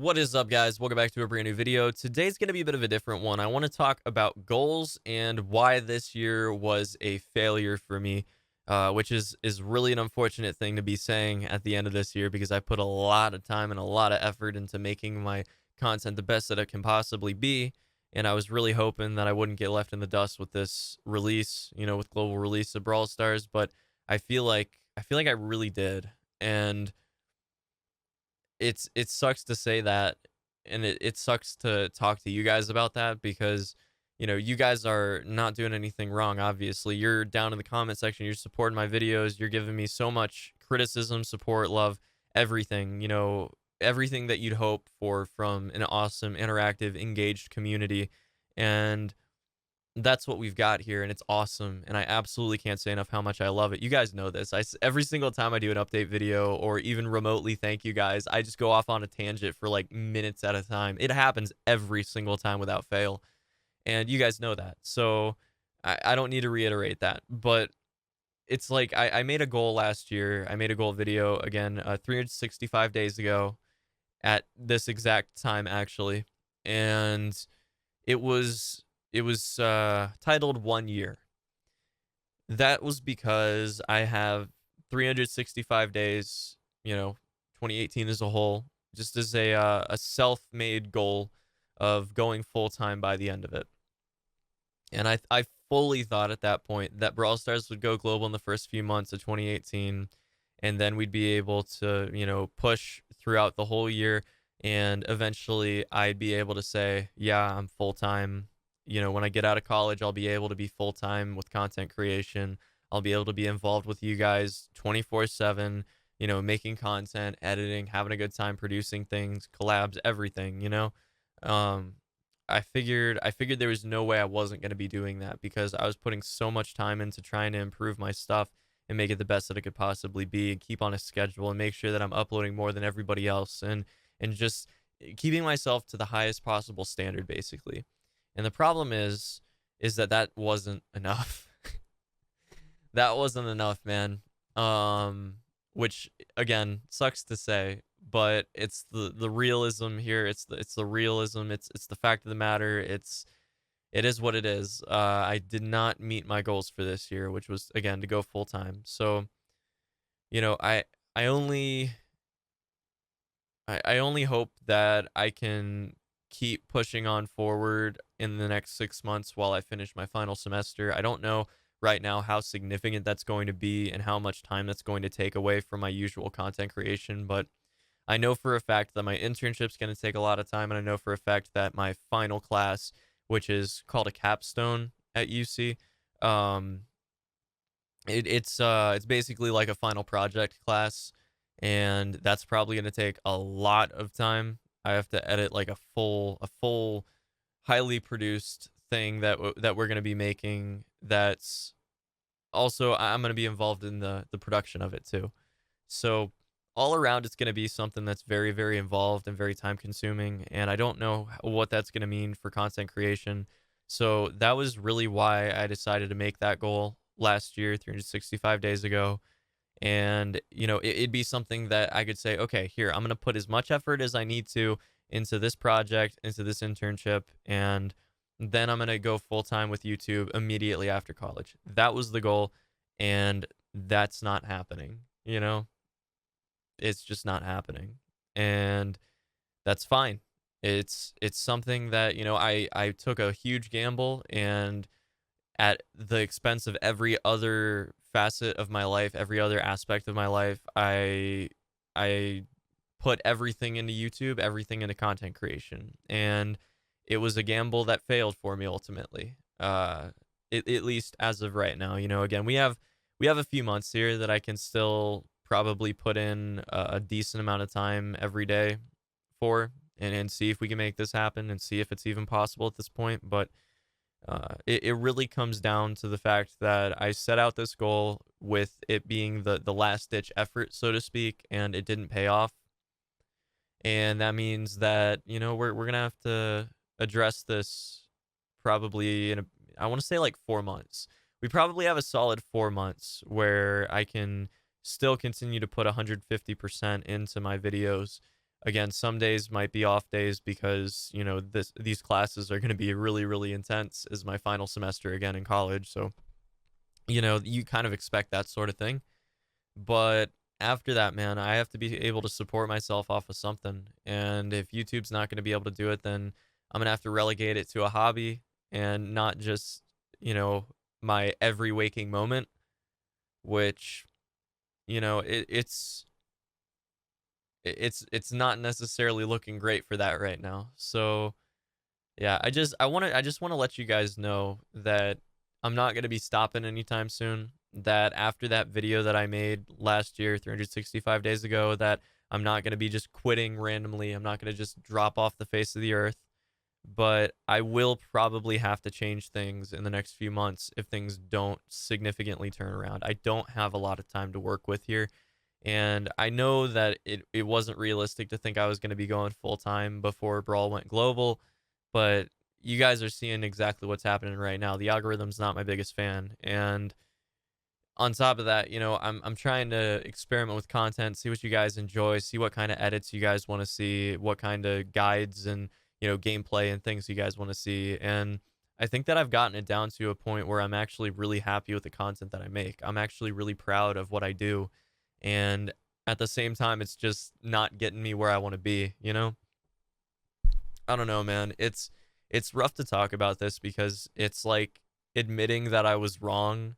What is up, guys? Welcome back to a brand new video. Today's going to be a bit of a different one. I want to talk about goals and why this year was a failure for me, which is really an unfortunate thing to be saying at the end of this year because I put a lot of time and a lot of effort into making my content the best that it can possibly be. And I was really hoping that I wouldn't get left in the dust with this release, with global release of Brawl Stars, but I feel like I really did. And it sucks to say that, and it sucks to talk to you guys about that because you guys are not doing anything wrong. Obviously, you're down in the comment section, you're supporting my videos, you're giving me so much criticism, support, love, everything, everything that you'd hope for from an awesome interactive engaged community. And that's what we've got here, and it's awesome, and I absolutely can't say enough how much I love it. You guys know this. Every single time I do an update video or even remotely thank you guys, I just go off on a tangent for like minutes at a time. It happens every single time without fail, and you guys know that. So I don't need to reiterate that, but it's like I made a goal last year. I made a goal video again 365 days ago at this exact time, actually, and it was titled 1 year. That was because I have 365 days, 2018 as a whole, just as a self-made goal of going full-time by the end of it. And I fully thought at that point that Brawl Stars would go global in the first few months of 2018, and then we'd be able to, push throughout the whole year, and eventually I'd be able to say, yeah, I'm full-time. When I get out of college, I'll be able to be full-time with content creation. I'll be able to be involved with you guys 24/7, making content, editing, having a good time producing things, collabs, everything. Um I figured there was no way I wasn't going to be doing that because I was putting so much time into trying to improve my stuff and make it the best that it could possibly be and keep on a schedule and make sure that I'm uploading more than everybody else and just keeping myself to the highest possible standard, basically. And the problem is that wasn't enough. That wasn't enough, man. Which again sucks to say, but it's the realism here. It's the realism. It's the fact of the matter. It is what it is. I did not meet my goals for this year, which was again to go full time. So you know, I I only I only hope that I can keep pushing on forward in the next 6 months while I finish my final semester. I don't know right now how significant that's going to be and how much time that's going to take away from my usual content creation, but I know for a fact that my internship's going to take a lot of time, and I know for a fact that my final class, which is called a capstone at UC, um, it's basically like a final project class, and that's probably gonna take a lot of time. I have to edit like a full highly produced thing that we're gonna be making. That's also I'm gonna be involved in the production of it too. So all around, it's gonna be something that's very very involved and very time consuming, and I don't know what that's gonna mean for content creation. So that was really why I decided to make that goal last year, 365 days ago. And, it'd be something that I could say, okay, here, I'm going to put as much effort as I need to into this project, into this internship, and then I'm going to go full time with YouTube immediately after college. That was the goal, and that's not happening. It's just not happening. And that's fine. It's something that, I took a huge gamble, and at the expense of every other facet of my life, every other aspect of my life, I put everything into YouTube, everything into content creation, and it was a gamble that failed for me ultimately. At least as of right now, again, we have a few months here that I can still probably put in a decent amount of time every day for, and see if we can make this happen and see if it's even possible at this point. But it really comes down to the fact that I set out this goal with it being the last ditch effort, so to speak, and it didn't pay off. And that means that, we're gonna have to address this probably I want to say like 4 months. We probably have a solid 4 months where I can still continue to put 150% into my videos, Again, some days might be off days because, these classes are going to be really, really intense as my final semester again in college. So, you kind of expect that sort of thing. But after that, man, I have to be able to support myself off of something. And if YouTube's not going to be able to do it, then I'm going to have to relegate it to a hobby and not just, you know, my every waking moment, which, it's not necessarily looking great for that right now. So, yeah, I just want to let you guys know that I'm not going to be stopping anytime soon. That after that video that I made last year, 365 days ago, that I'm not going to be just quitting randomly. I'm not going to just drop off the face of the earth, but I will probably have to change things in the next few months if things don't significantly turn around. I don't have a lot of time to work with here, and I know that it wasn't realistic to think I was going to be going full time before Brawl went global, but you guys are seeing exactly what's happening right now. The algorithm's not my biggest fan, and on top of that, I'm trying to experiment with content, see what you guys enjoy, see what kind of edits you guys want to see, what kind of guides and gameplay and things you guys want to see. And I think that I've gotten it down to a point where I'm actually really happy with the content that I make. I'm actually really proud of what I do, and at the same time, it's just not getting me where I want to be. I don't know, man. It's rough to talk about this because it's like admitting that I was wrong,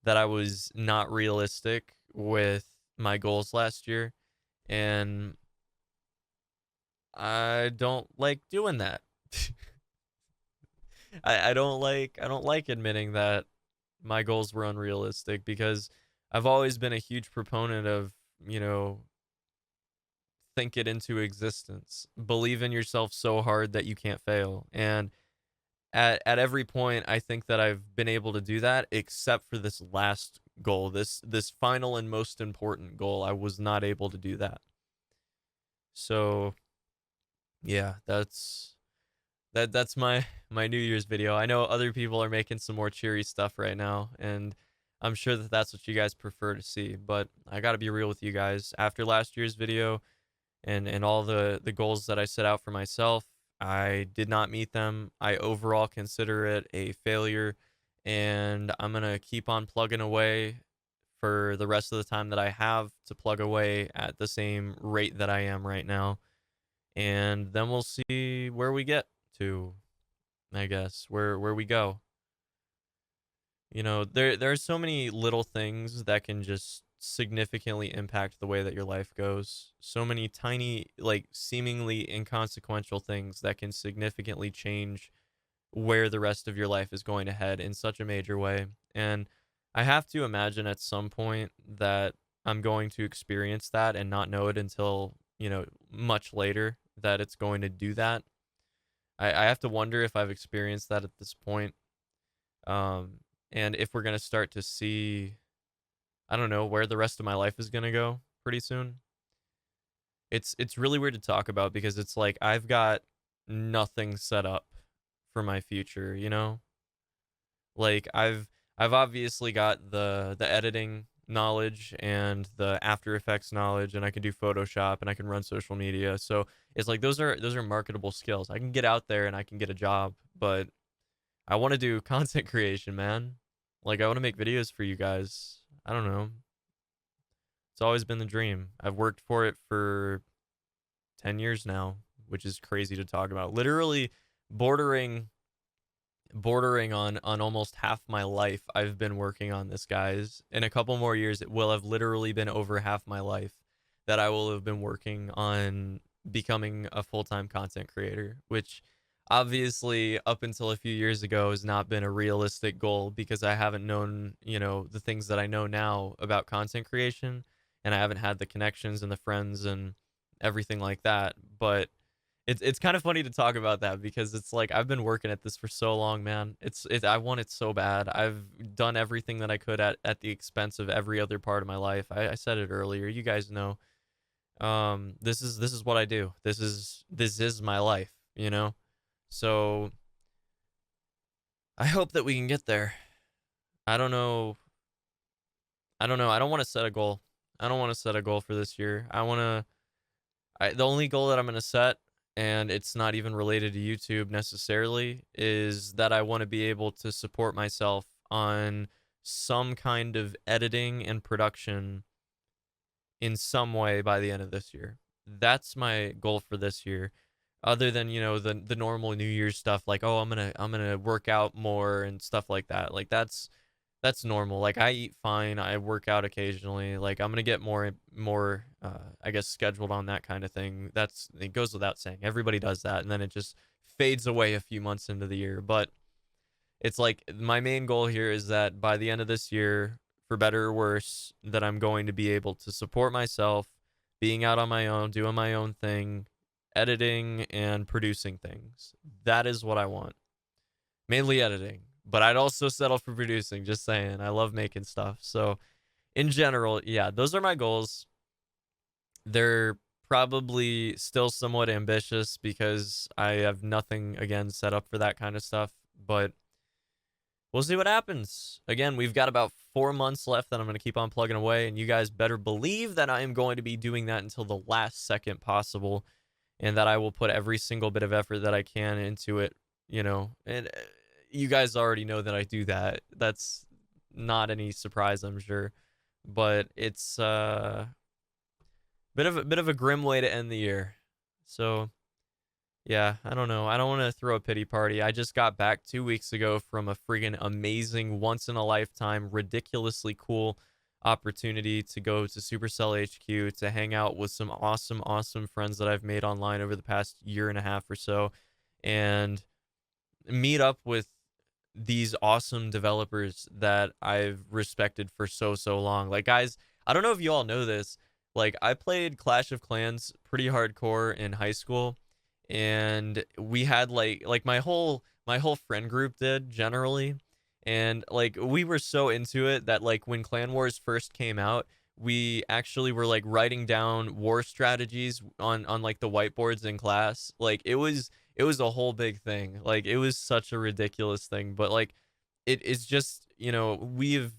that I was not realistic with my goals last year, and I don't like doing that. I don't like admitting that my goals were unrealistic because I've always been a huge proponent of, you know, think it into existence. Believe in yourself so hard that you can't fail. And at every point I think that I've been able to do that except for this last goal. This final and most important goal. I was not able to do that. So, yeah, that's my New Year's video. I know other people are making some more cheery stuff right now, and I'm sure that that's what you guys prefer to see, but I got to be real with you guys. After last year's video, and all the goals that I set out for myself, I did not meet them. I overall consider it a failure, and I'm going to keep on plugging away for the rest of the time that I have to plug away at the same rate that I am right now. And then we'll see where we get to, I guess, where we go. There are so many little things that can just significantly impact the way that your life goes. So many tiny, like seemingly inconsequential things that can significantly change where the rest of your life is going to head in such a major way. And I have to imagine at some point that I'm going to experience that and not know it until, much later that it's going to do that. I have to wonder if I've experienced that at this point. And if we're going to start to see, I don't know, where the rest of my life is going to go pretty soon. It's really weird to talk about because it's like I've got nothing set up for my future. Like I've obviously got the editing knowledge and the After Effects knowledge, and I can do Photoshop and I can run social media. So it's like those are marketable skills. I can get out there and I can get a job, but I want to do content creation, man. Like I want to make videos for you guys. I don't know. It's always been the dream. I've worked for it for 10 years now, which is crazy to talk about. Literally bordering on almost half my life I've been working on this, guys. In a couple more years it will have literally been over half my life that I will have been working on becoming a full-time content creator, which obviously up until a few years ago has not been a realistic goal because I haven't known, the things that I know now about content creation, and I haven't had the connections and the friends and everything like that. But it's kind of funny to talk about that because it's like I've been working at this for so long, man. I want it so bad. I've done everything that I could at the expense of every other part of my life. I said it earlier. You guys know. This is what I do. This is my life. So I hope that we can get there. I don't know. I don't know. I don't want to set a goal. I don't want to set a goal for this year. The only goal that I'm gonna set, and it's not even related to YouTube necessarily, is that I want to be able to support myself on some kind of editing and production in some way by the end of this year. That's my goal for this year. Other than, the normal New Year's stuff like, oh, I'm gonna work out more and stuff like that. Like that's normal. Like I eat fine, I work out occasionally. Like I'm gonna get more I guess scheduled on that kind of thing. It goes without saying. Everybody does that, and then it just fades away a few months into the year. But it's like my main goal here is that by the end of this year, for better or worse, that I'm going to be able to support myself, being out on my own, doing my own thing, editing and producing things. That is what I want. Mainly editing, but I'd also settle for producing, just saying. I love making stuff. So, in general, yeah, those are my goals. They're probably still somewhat ambitious because I have nothing again set up for that kind of stuff, but we'll see what happens. Again, we've got about 4 months left that I'm going to keep on plugging away, and you guys better believe that I am going to be doing that until the last second possible, and that I will put every single bit of effort that I can into it, and you guys already know that I do that. That's not any surprise, I'm sure, but it's bit of a grim way to end the year. So, yeah, I don't know. I don't want to throw a pity party. I just got back 2 weeks ago from a friggin' amazing, once in a lifetime, ridiculously cool opportunity to go to Supercell HQ to hang out with some awesome, awesome friends that I've made online over the past year and a half or so, and meet up with these awesome developers that I've respected for so, so long. Like, guys, I don't know if you all know this. Like, I played Clash of Clans pretty hardcore in high school, and we had like my whole friend group did generally, and like we were so into it that like when Clan Wars first came out, we actually were like writing down war strategies on like the whiteboards in class. Like it was a whole big thing. Like it was such a ridiculous thing, but like it is just, we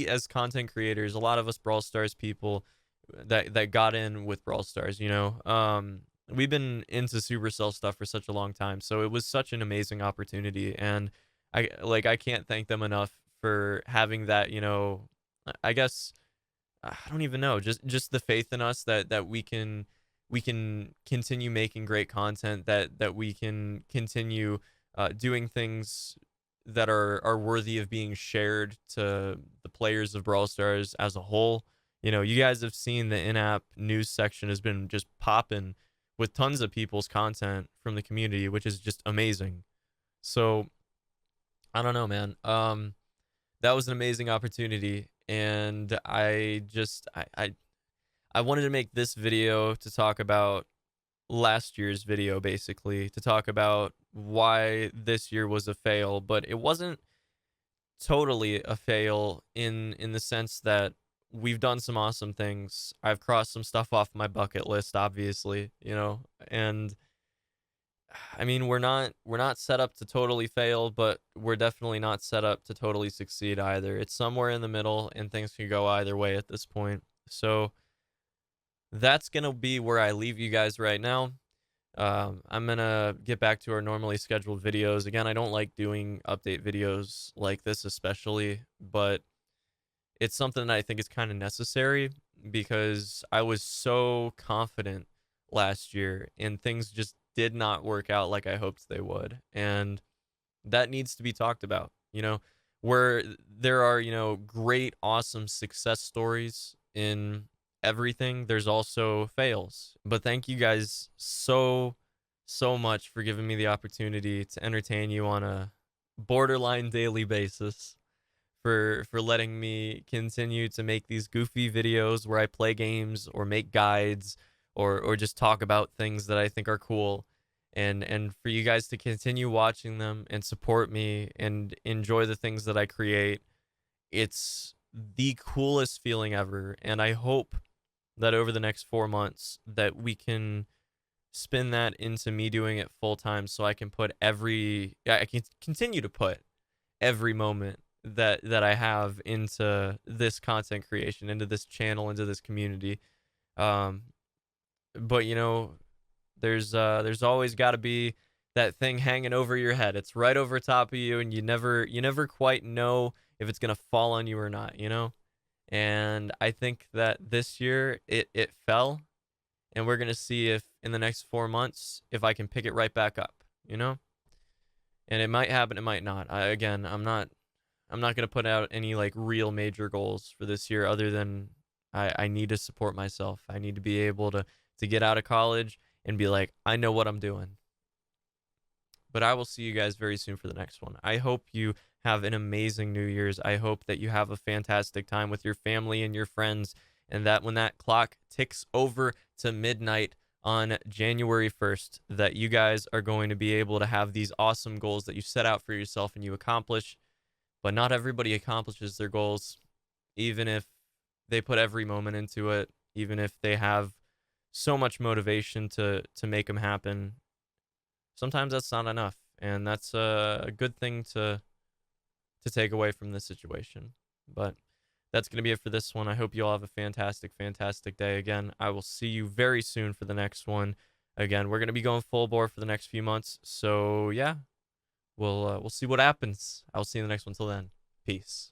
as content creators, a lot of us Brawl Stars people that got in with Brawl Stars, we've been into Supercell stuff for such a long time. So it was such an amazing opportunity, and I can't thank them enough for having that, I guess I don't even know, just the faith in us that we can continue making great content, that we can continue doing things that are worthy of being shared to the players of Brawl Stars as a whole. You guys have seen the in-app news section has been just popping with tons of people's content from the community, which is just amazing. So I don't know, man. That was an amazing opportunity, and I wanted to make this video to talk about last year's video, basically, to talk about why this year was a fail, but it wasn't totally a fail in the sense that we've done some awesome things. I've crossed some stuff off my bucket list, obviously, and I mean, we're not set up to totally fail, but we're definitely not set up to totally succeed either. It's somewhere in the middle, and things can go either way at this point. So that's gonna be where I leave you guys right now. I'm gonna get back to our normally scheduled videos. Again, I don't like doing update videos like this, especially, but it's something that I think is kind of necessary because I was so confident last year and things just did not work out like I hoped they would. And that needs to be talked about, where there are, great, awesome success stories in everything. There's also fails. But thank you guys so, so much for giving me the opportunity to entertain you on a borderline daily basis, for letting me continue to make these goofy videos where I play games or make guides or just talk about things that I think are cool, and for you guys to continue watching them and support me and enjoy the things that I create. It's the coolest feeling ever, and I hope that over the next 4 months that we can spin that into me doing it full time, so I can continue to put every moment that I have into this content creation, into this channel, into this community. Um, but there's always got to be that thing hanging over your head. It's right over top of you, and you never quite know if it's gonna fall on you or not. And I think that this year it fell, and we're gonna see if in the next 4 months if I can pick it right back up. And it might happen, it might not. Again, I'm not gonna put out any like real major goals for this year other than I need to support myself. I need to be able to get out of college and be like, I know what I'm doing. But I will see you guys very soon for the next one. I hope you have an amazing New Year's. I hope that you have a fantastic time with your family and your friends, and that when that clock ticks over to midnight on January 1st, that you guys are going to be able to have these awesome goals that you set out for yourself and you accomplish. But not everybody accomplishes their goals, even if they put every moment into it, even if they have so much motivation to make them happen. Sometimes that's not enough, and that's a good thing to take away from this situation. But that's going to be it for this one. I hope you all have a fantastic, fantastic day. Again, I will see you very soon for the next one. Again, we're going to be going full bore for the next few months. So yeah, we'll see what happens. I'll see you in the next one. Till then, peace.